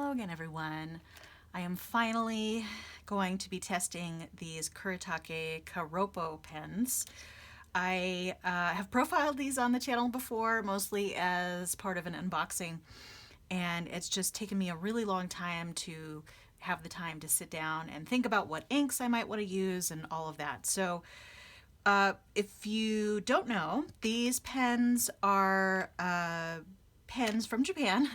Hello again, everyone. I am finally going to be testing these Kuretake Karappo pens. I have profiled these on the channel before, mostly as part of an unboxing, and it's just taken me a really long time to have the time to sit down and think about what inks I might want to use and all of that. So if you don't know, these pens are pens from Japan,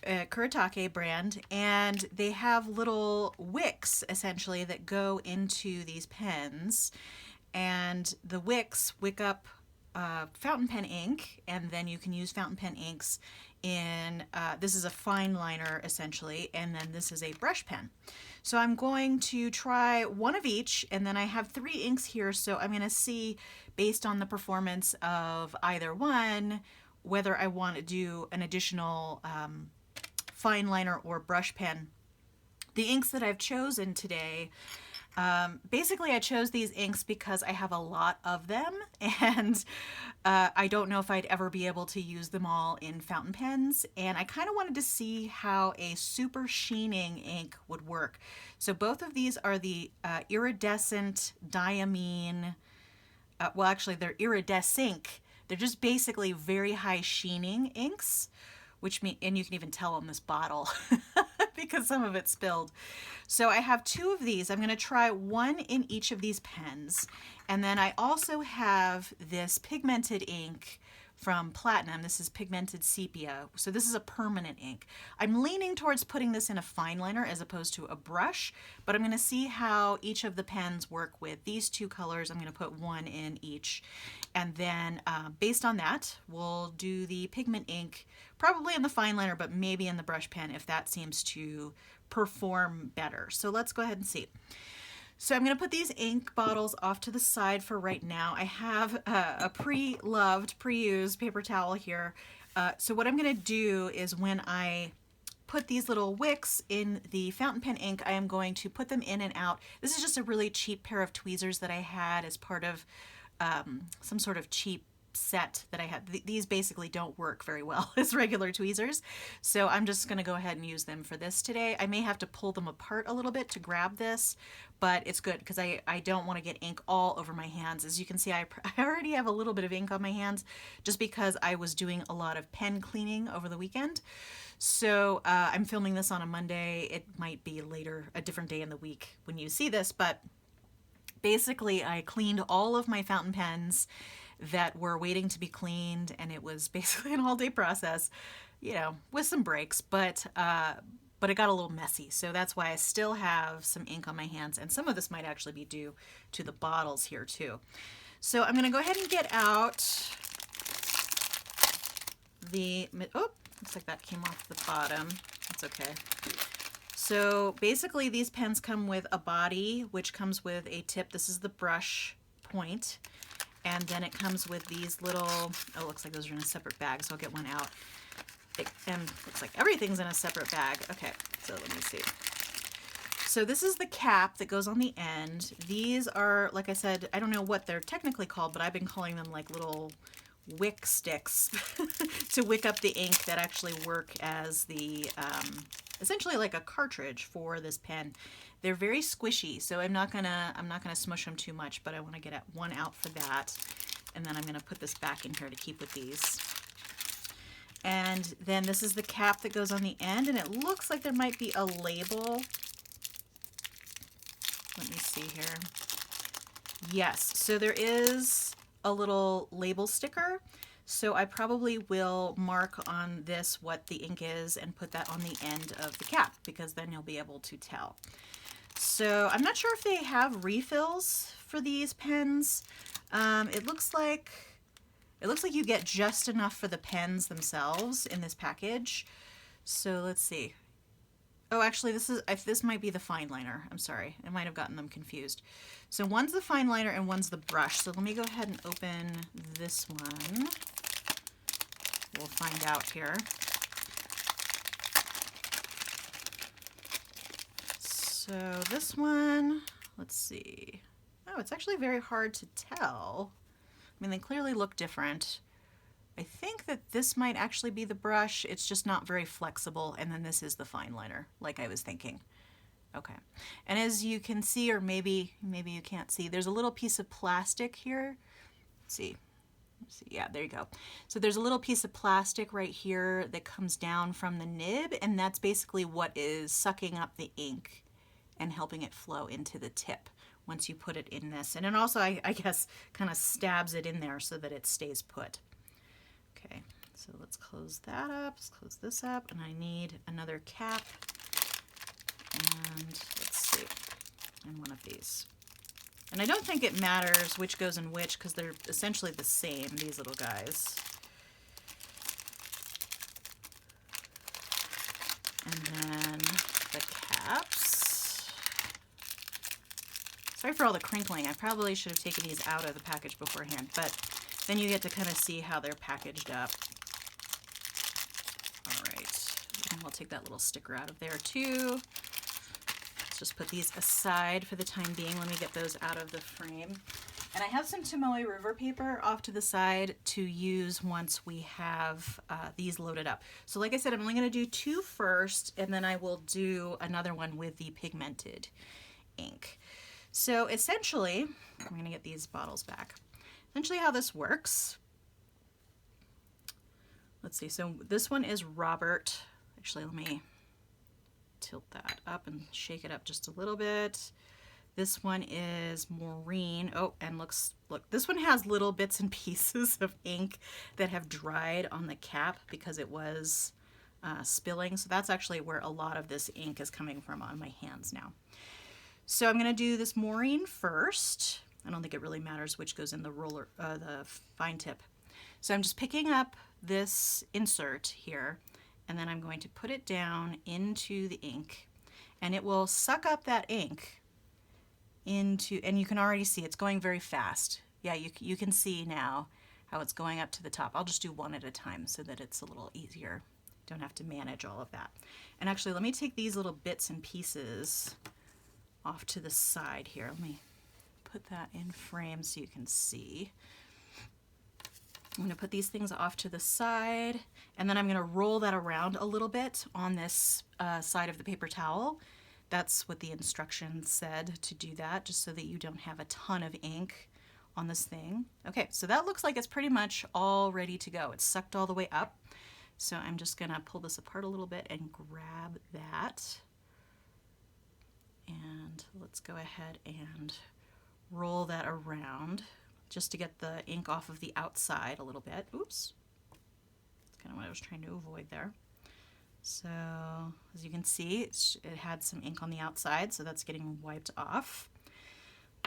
Kuretake brand, and they have little wicks essentially that go into these pens, and the wicks wick up fountain pen ink, and then you can use fountain pen inks in, this is a fine liner essentially, and then this is a brush pen. So I'm going to try one of each, and then I have 3 inks here, so I'm going to see based on the performance of either one whether I want to do an additional fine liner or brush pen. The inks that I've chosen today, basically I chose these inks because I have a lot of them, and I don't know if I'd ever be able to use them all in fountain pens, and I kind of wanted to see how a super sheening ink would work. So both of these are the iridescent diamine, well actually they're iridescent. They're just basically very high sheening inks, which mean, and you can even tell on this bottle because some of it spilled. So I have 2 of these. I'm going to try one in each of these pens. And then I also have this pigmented ink from Platinum. This is pigmented sepia. So this is a permanent ink. I'm leaning towards putting this in a fine liner as opposed to a brush, but I'm going to see how each of the pens work with these 2 colors. I'm going to put one in each. And then based on that, we'll do the pigment ink, probably in the fine liner, but maybe in the brush pen if that seems to perform better. So let's go ahead and see. So I'm going to put these ink bottles off to the side for right now. I have a pre-loved, pre-used paper towel here. So what I'm going to do is when I put these little wicks in the fountain pen ink, I am going to put them in and out. This is just a really cheap pair of tweezers that I had as part of some sort of cheap set that I had. These basically don't work very well as regular tweezers, so I'm just going to go ahead and use them for this today. I may have to pull them apart a little bit to grab this, but it's good because I don't want to get ink all over my hands. As you can see, I already have a little bit of ink on my hands just because I was doing a lot of pen cleaning over the weekend. So I'm filming this on a Monday. It might be later, a different day in the week when you see this, but basically I cleaned all of my fountain pens that were waiting to be cleaned, and it was basically an all-day process, you know, with some breaks, but it got a little messy, so that's why I still have some ink on my hands, and some of this might actually be due to the bottles here too. So I'm going to go ahead and get out the, oh, looks like that came off the bottom. That's okay. So basically these pens come with a body, which comes with a tip. This is the brush point. And then it comes with these little, oh, it looks like those are in a separate bag, so I'll get one out. And looks like everything's in a separate bag. Okay, so let me see. So this is the cap that goes on the end. These are, like I said, I don't know what they're technically called, but I've been calling them like little wick sticks to wick up the ink that actually work as the, essentially like a cartridge for this pen. They're very squishy, so I'm not gonna smush them too much, but I want to get one out for that, and then I'm gonna put this back in here to keep with these. And then this is the cap that goes on the end, and it looks like there might be a label. Let me see here. Yes, so there is a little label sticker. So I probably will mark on this what the ink is and put that on the end of the cap, because then you'll be able to tell. So I'm not sure if they have refills for these pens. It looks like you get just enough for the pens themselves in this package. So let's see. Oh, actually, this might be the fine liner. I'm sorry, I might have gotten them confused. So one's the fine liner and one's the brush. So let me go ahead and open this one. We'll find out here. So this one, let's see. Oh, it's actually very hard to tell. I mean, they clearly look different, I think that this might actually be the brush. It's just not very flexible. And then this is the fine liner, like I was thinking. Okay. And as you can see, or maybe you can't see, there's a little piece of plastic here. Let's see. Yeah, there you go. So there's a little piece of plastic right here that comes down from the nib, and that's basically what is sucking up the ink and helping it flow into the tip once you put it in this. And it also, I guess, kind of stabs it in there so that it stays put. Okay, so let's close that up. Let's close this up, and I need another cap. And let's see, and one of these. And I don't think it matters which goes in which because they're essentially the same, these little guys. And then the caps. Sorry for all the crinkling. I probably should have taken these out of the package beforehand, but then you get to kind of see how they're packaged up. All right, and we'll take that little sticker out of there too. Just put these aside for the time being. Let me get those out of the frame. And I have some Tomoe River paper off to the side to use once we have these loaded up. So like I said, I'm only going to do 2 first, and then I will do another one with the pigmented ink. So essentially, I'm going to get these bottles back. Essentially how this works. Let's see, so this one is Robert. Actually, let me tilt that up and shake it up just a little bit. This one is Maureen. Oh, and look, this one has little bits and pieces of ink that have dried on the cap because it was spilling. So that's actually where a lot of this ink is coming from on my hands now. So I'm going to do this Maureen first. I don't think it really matters which goes in the roller, the fine tip. So I'm just picking up this insert here, and then I'm going to put it down into the ink, and it will suck up that ink into, and you can already see it's going very fast. Yeah, you can see now how it's going up to the top. I'll just do one at a time so that it's a little easier. Don't have to manage all of that. And actually, let me take these little bits and pieces off to the side here. Let me put that in frame so you can see. I'm going to put these things off to the side, and then I'm going to roll that around a little bit on this side of the paper towel. That's what the instructions said, to do that, just so that you don't have a ton of ink on this thing. Okay, so that looks like it's pretty much all ready to go. It's sucked all the way up. So I'm just going to pull this apart a little bit and grab that. And let's go ahead and roll that around just to get the ink off of the outside a little bit. Oops. That's kind of what I was trying to avoid there. So as you can see, it had some ink on the outside, so that's getting wiped off.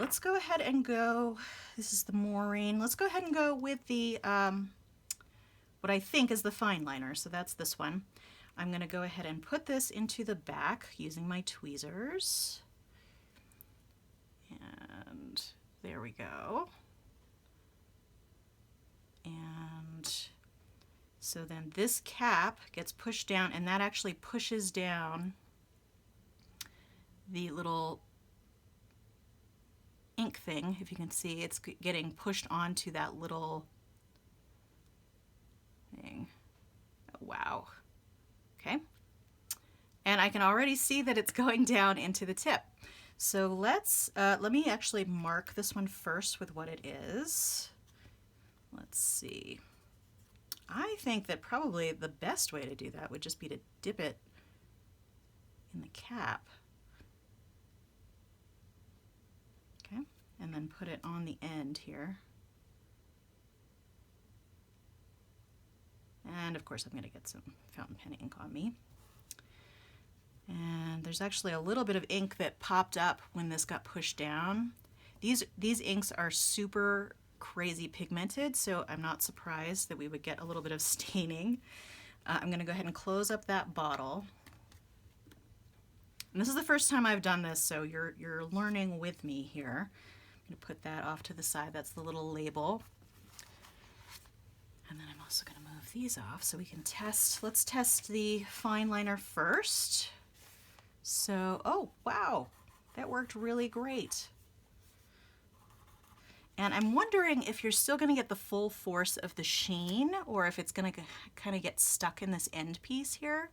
Let's go ahead and go, this is the Maureen. Let's go ahead and go with the, what I think is the fine liner. So that's this one. I'm going to go ahead and put this into the back using my tweezers. And there we go. And so then this cap gets pushed down, and that actually pushes down the little ink thing. If you can see, it's getting pushed onto that little thing. Oh, wow. Okay. And I can already see that it's going down into the tip. So let me actually mark this one first with what it is. Let's see. I think that probably the best way to do that would just be to dip it in the cap. Okay, and then put it on the end here. And of course I'm going to get some fountain pen ink on me. And there's actually a little bit of ink that popped up when this got pushed down. These inks are super crazy pigmented, so I'm not surprised that we would get a little bit of staining. I'm going to go ahead and close up that bottle. And this is the first time I've done this, so you're learning with me here. I'm going to put that off to the side. That's the little label. And then I'm also going to move these off so we can test. Let's test the fine liner first. So, oh wow, that worked really great. And I'm wondering if you're still going to get the full force of the sheen or if it's going to kind of get stuck in this end piece here.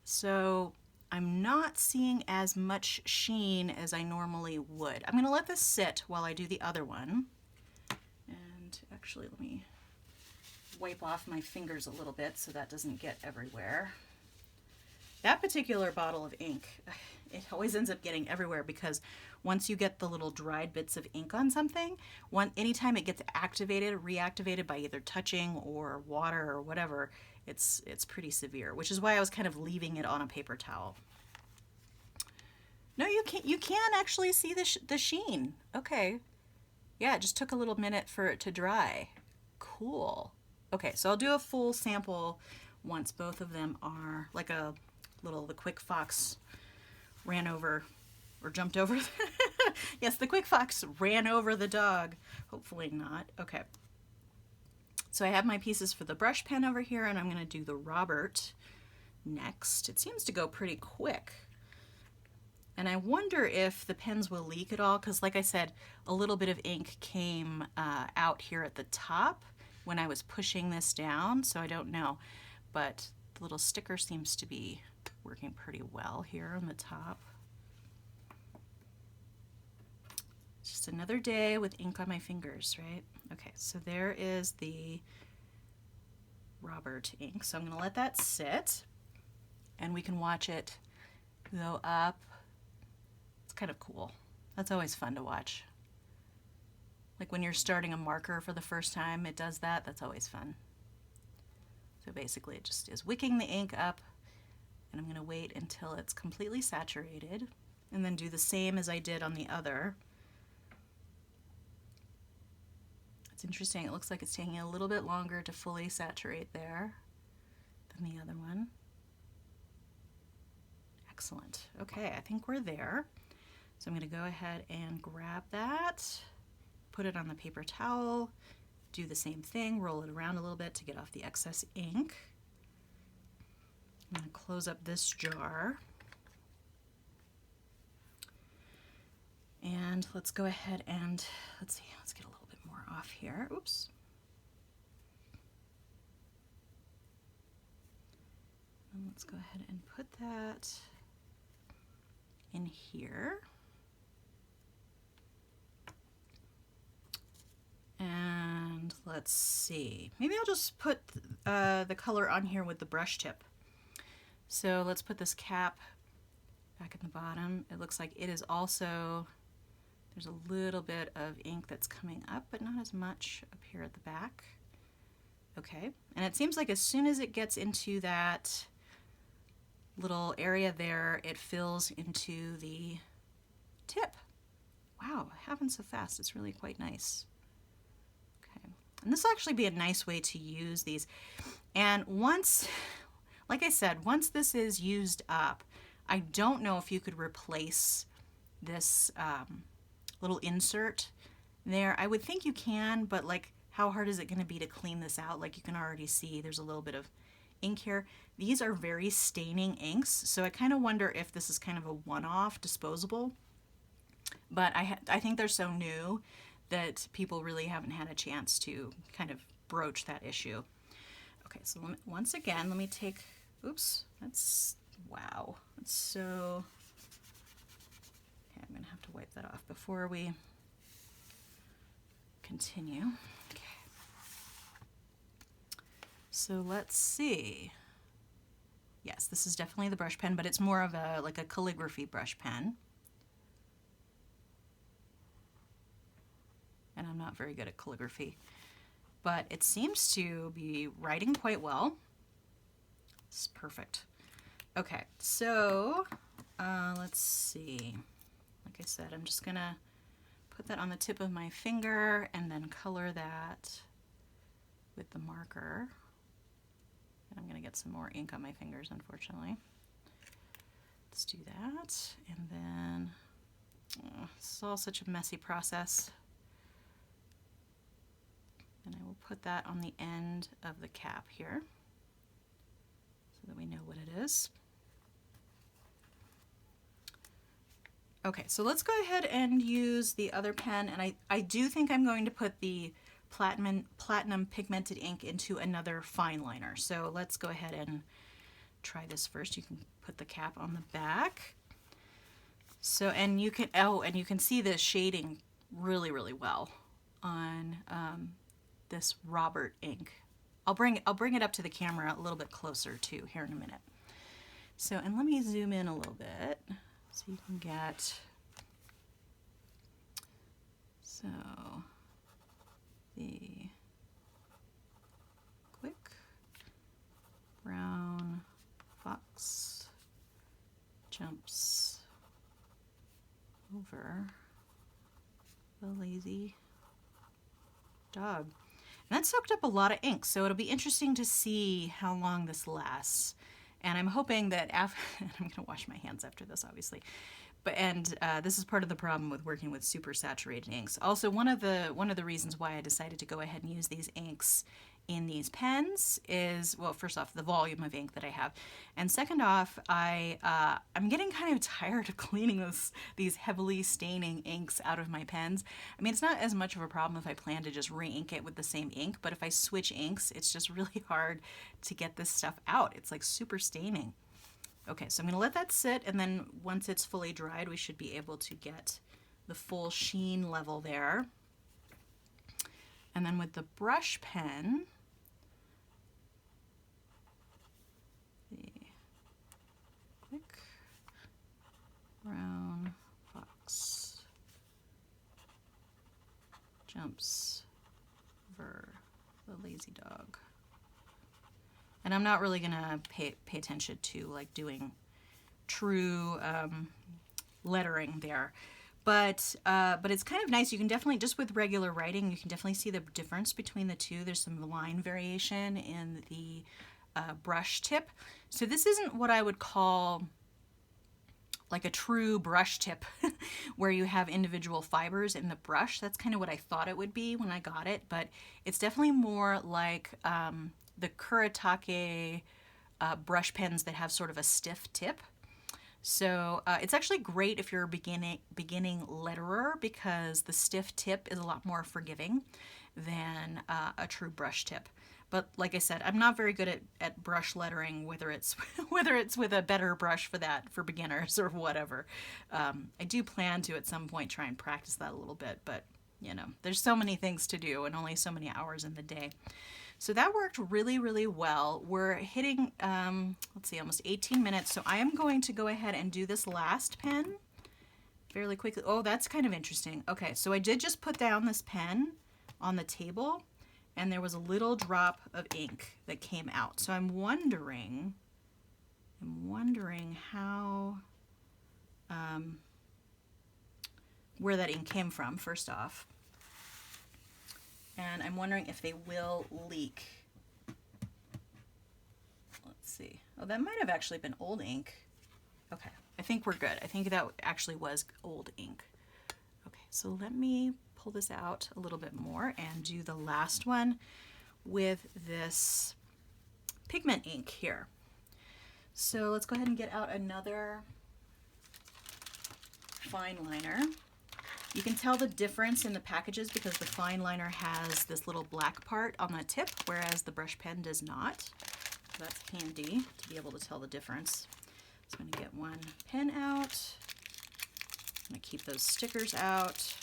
So I'm not seeing as much sheen as I normally would. I'm going to let this sit while I do the other one. And actually, let me wipe off my fingers a little bit so that doesn't get everywhere. That particular bottle of ink, it always ends up getting everywhere because once you get the little dried bits of ink on something, anytime it gets activated, reactivated by either touching or water or whatever, it's pretty severe, which is why I was kind of leaving it on a paper towel. No, you can actually see the sheen. Okay. Yeah, it just took a little minute for it to dry. Cool. Okay, so I'll do a full sample once both of them are like the Quick Fox ran over or jumped over. Yes, the Quick Fox ran over the dog. Hopefully not. Okay. So I have my pieces for the brush pen over here, and I'm going to do the Robert next. It seems to go pretty quick. And I wonder if the pens will leak at all, because like I said, a little bit of ink came out here at the top when I was pushing this down, so I don't know. But the little sticker seems to be working pretty well here on the top. Just another day with ink on my fingers, right? Okay, so there is the Robert ink. So I'm going to let that sit, and we can watch it go up. It's kind of cool. That's always fun to watch. Like when you're starting a marker for the first time, it does that. That's always fun. So basically it just is wicking the ink up, and I'm going to wait until it's completely saturated and then do the same as I did on the other. It's interesting. It looks like it's taking a little bit longer to fully saturate there than the other one. Excellent. Okay, I think we're there. So I'm going to go ahead and grab that, put it on the paper towel, do the same thing, roll it around a little bit to get off the excess ink. I'm going to close up this jar. And let's go ahead and, let's get a little bit more off here. Oops. And let's go ahead and put that in here. And let's see, maybe I'll just put the color on here with the brush tip. So let's put this cap back at the bottom. It looks like it is also, there's a little bit of ink that's coming up, but not as much up here at the back. Okay, and it seems like as soon as it gets into that little area there, it fills into the tip. Wow, it happens so fast. It's really quite nice. And this will actually be a nice way to use these. And once, like I said, once this is used up, I don't know if you could replace this little insert there. I would think you can, but like how hard is it going to be to clean this out? Like you can already see there's a little bit of ink here. These are very staining inks, so I kind of wonder if this is kind of a one-off disposable. But I think they're so new that people really haven't had a chance to kind of broach that issue. Okay, so once again, let me take, oops, that's, wow, that's so, okay, I'm gonna have to wipe that off before we continue. Okay. So let's see. Yes, this is definitely the brush pen, but it's more of a, like a calligraphy brush pen. And I'm not very good at calligraphy, but it seems to be writing quite well. It's perfect. Okay, so let's see. Like I said, I'm just gonna put that on the tip of my finger and then color that with the marker. And I'm gonna get some more ink on my fingers, unfortunately. Let's do that. And then, oh, this is all such a messy process. And I will put that on the end of the cap here so that we know what it is. Okay, so let's go ahead and use the other pen, and I do think I'm going to put the platinum pigmented ink into another fine liner. So let's go ahead and try this first. You can put the cap on the back. So, and you can, oh, and you can see the shading really, really well on this Robert ink. I'll bring it up to the camera a little bit closer too here in a minute. So, and let me zoom in a little bit so you can get, so the quick brown fox jumps over the lazy dog. And that soaked up a lot of ink, so it'll be interesting to see how long this lasts. And I'm hoping that after, I'm gonna wash my hands after this, obviously. But this is part of the problem with working with super saturated inks. Also, one of the reasons why I decided to go ahead and use these inks in these pens is, well, first off, the volume of ink that I have, and second off, I'm getting kind of tired of cleaning these heavily staining inks out of my pens. I mean, it's not as much of a problem if I plan to just re-ink it with the same ink, but if I switch inks, it's just really hard to get this stuff out. It's like super staining. Okay, so I'm going to let that sit, and then once it's fully dried, we should be able to get the full sheen level there. And then with the brush pen, the quick brown fox jumps over the lazy dog. And I'm not really gonna pay attention to like doing true lettering there. But it's kind of nice. You can definitely, just with regular writing, you can definitely see the difference between the two. There's some line variation in the brush tip. So this isn't what I would call like a true brush tip where you have individual fibers in the brush. That's kind of what I thought it would be when I got it, but it's definitely more like the Kuretake brush pens that have sort of a stiff tip. So it's actually great if you're a beginning letterer, because the stiff tip is a lot more forgiving than a true brush tip. But like I said, I'm not very good at brush lettering, whether it's with a better brush for beginners or whatever. I do plan to at some point try and practice that a little bit, but you know, there's so many things to do and only so many hours in the day. So that worked really, really well. We're hitting, let's see, almost 18 minutes. So I am going to go ahead and do this last pen fairly quickly. Oh, that's kind of interesting. Okay, so I did just put down this pen on the table, and there was a little drop of ink that came out. So I'm wondering how, where that ink came from, first off. And I'm wondering if they will leak. Let's see. Oh, that might have actually been old ink. Okay, I think we're good. I think that actually was old ink. Okay, so let me pull this out a little bit more and do the last one with this pigment ink here. So let's go ahead and get out another fine liner. You can tell the difference in the packages because the fine liner has this little black part on the tip, whereas the brush pen does not. So that's handy to be able to tell the difference. So I'm going to get one pen out. I'm going to keep those stickers out.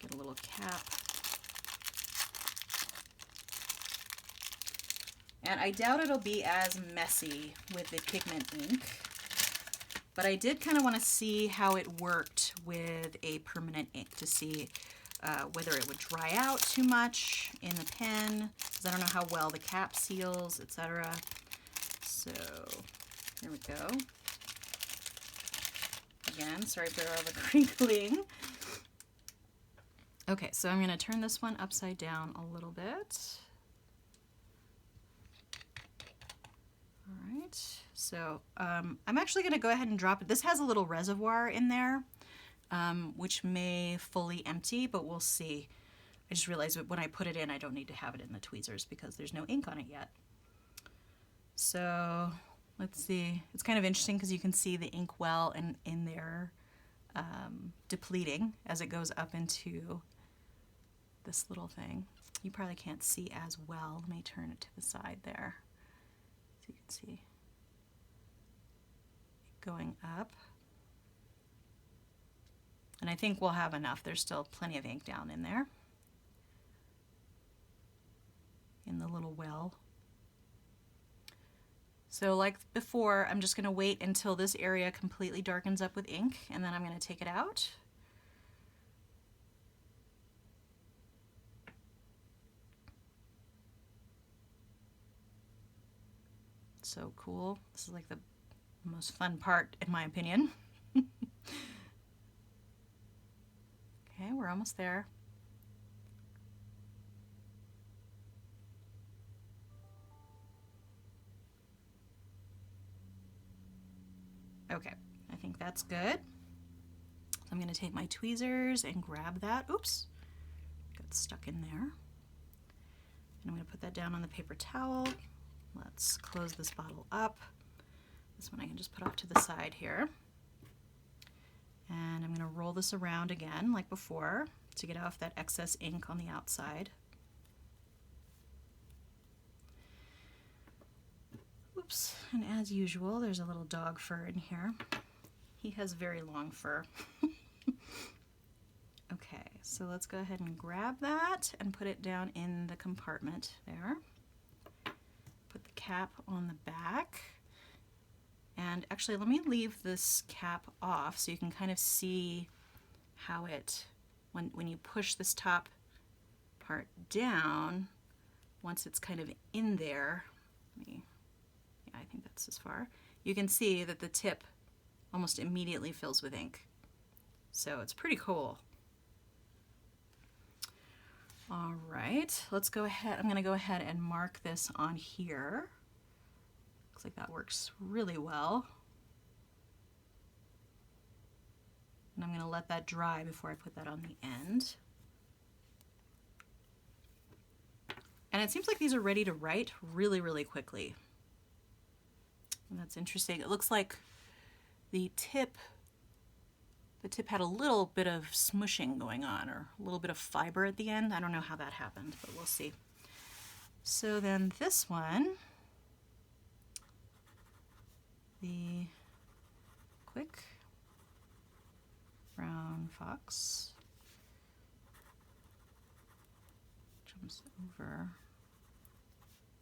Get a little cap. And I doubt it'll be as messy with the pigment ink, but I did kind of want to see how it worked with a permanent ink to see whether it would dry out too much in the pen, because I don't know how well the cap seals, etc. So here we go. Again, sorry for all the crinkling. Okay, so I'm going to turn this one upside down a little bit. All right, so I'm actually going to go ahead and drop it. This has a little reservoir in there, which may fully empty, but we'll see. I just realized that when I put it in, I don't need to have it in the tweezers because there's no ink on it yet. So Let's see. It's kind of interesting because you can see the ink well in there depleting as it goes up into this little thing. You probably can't see as well. Let me turn it to the side there so you can see it going up. And I think we'll have enough. There's still plenty of ink down in there, in the little well. So like before, I'm just going to wait until this area completely darkens up with ink, and then I'm going to take it out. So cool. This is like the most fun part, in my opinion. Okay, we're almost there. Okay, I think that's good. So I'm going to take my tweezers and grab that. Oops, got stuck in there. And I'm going to put that down on the paper towel. Let's close this bottle up. This one I can just put off to the side here. And I'm going to roll this around again like before to get off that excess ink on the outside. Oops, and as usual, there's a little dog fur in here. He has very long fur. Okay, so let's go ahead and grab that and put it down in the compartment there. Put the cap on the back. And actually, let me leave this cap off so you can kind of see how it, when you push this top part down, once it's kind of in there, I think that's as far, you can see that the tip almost immediately fills with ink. So it's pretty cool. All right, let's go ahead. I'm going to go ahead and mark this on here. Looks like that works really well. And I'm going to let that dry before I put that on the end. And it seems like these are ready to write really, really quickly. And that's interesting. It looks like the tip had a little bit of smushing going on, or a little bit of fiber at the end. I don't know how that happened, but we'll see. So then this one, the quick brown fox jumps over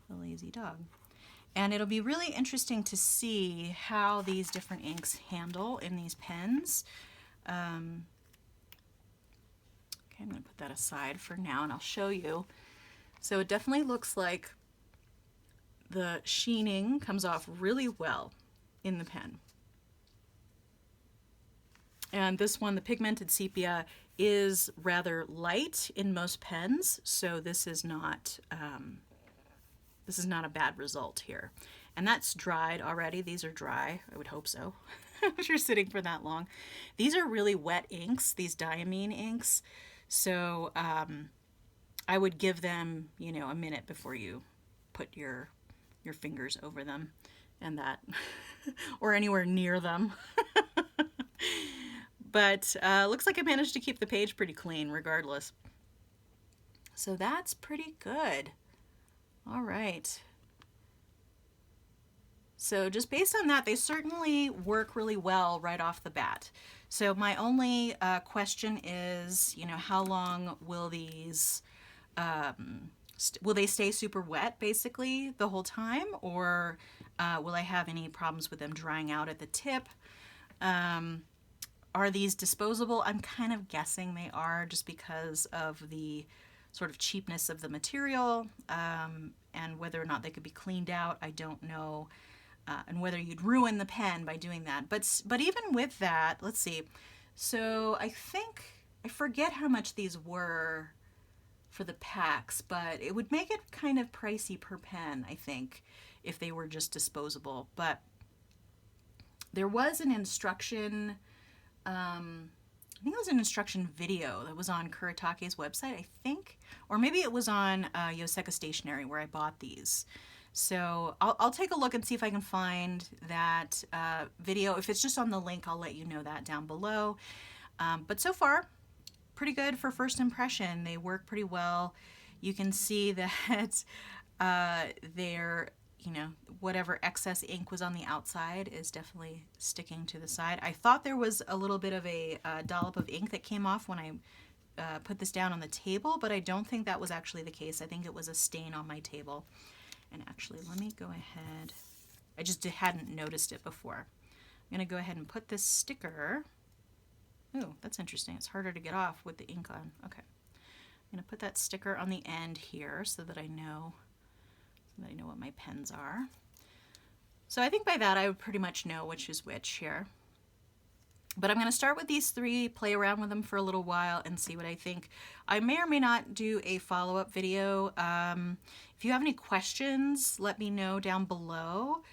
the lazy dog. And it'll be really interesting to see how these different inks handle in these pens. Okay, I'm going to put that aside for now and I'll show you. So it definitely looks like the sheening comes off really well in the pen. And this one, the pigmented sepia, is rather light in most pens, so this is not a bad result here. And that's dried already. These are dry. I would hope so. If you're sitting for that long. These are really wet inks, these diamine inks. So I would give them, you know, a minute before you put your fingers over them and that, or anywhere near them. But looks like I managed to keep the page pretty clean regardless. So that's pretty good. All right. So just based on that, they certainly work really well right off the bat. So my only question is, you know, how long will these, will they stay super wet basically the whole time, or will I have any problems with them drying out at the tip? Are these disposable? I'm kind of guessing they are, just because of the sort of cheapness of the material, and whether or not they could be cleaned out, I don't know. And whether you'd ruin the pen by doing that. But even with that, let's see. So I think, I forget how much these were for the packs, but it would make it kind of pricey per pen, I think, if they were just disposable. But there was an instruction, I think it was an instruction video that was on Kuretake's website, I think. Or maybe it was on Yoseka Stationery where I bought these. So I'll take a look and see if I can find that video. If it's just on the link, I'll let you know that down below. But so far, pretty good for first impression. They work pretty well. You can see that they're, whatever excess ink was on the outside is definitely sticking to the side. I thought there was a little bit of a dollop of ink that came off when I put this down on the table, but I don't think that was actually the case. I think it was a stain on my table. And actually, let me go ahead. I just hadn't noticed it before. I'm going to go ahead and put this sticker. Ooh, that's interesting. It's harder to get off with the ink on. Okay. I'm going to put that sticker on the end here so that I know what my pens are. So I think by that I would pretty much know which is which here. But I'm going to start with these three, play around with them for a little while and see what I think. I may or may not do a follow-up video. If you have any questions, let me know down below.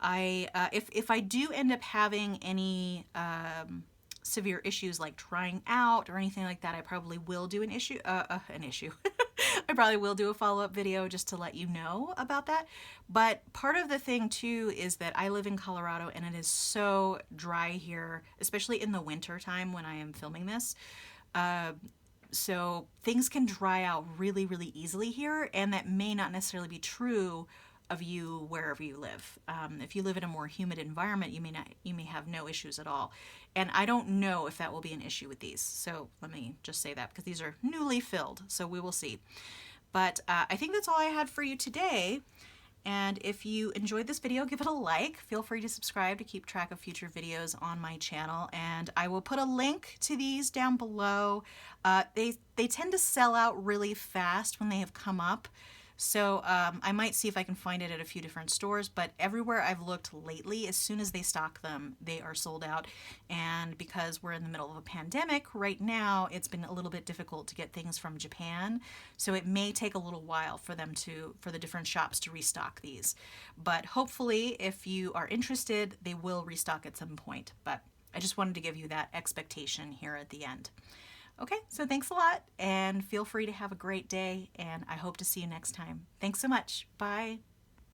If I do end up having any severe issues like trying out or anything like that, I probably will do an issue. I probably will do a follow-up video just to let you know about that. But part of the thing too is that I live in Colorado and it is so dry here, especially in the winter time when I am filming this. So things can dry out really, really easily here, and that may not necessarily be true of you wherever you live. If you live in a more humid environment, you may have no issues at all. And I don't know if that will be an issue with these. So let me just say that because these are newly filled, so we will see. But I think that's all I had for you today. And if you enjoyed this video, give it a like. Feel free to subscribe to keep track of future videos on my channel. And I will put a link to these down below. They tend to sell out really fast when they have come up. So I might see if I can find it at a few different stores, but everywhere I've looked lately, as soon as they stock them, they are sold out. And because we're in the middle of a pandemic right now, it's been a little bit difficult to get things from Japan. So it may take a little while for the different shops to restock these. But hopefully, if you are interested, they will restock at some point. But I just wanted to give you that expectation here at the end. Okay, so thanks a lot, and feel free to have a great day, and I hope to see you next time. Thanks so much. Bye.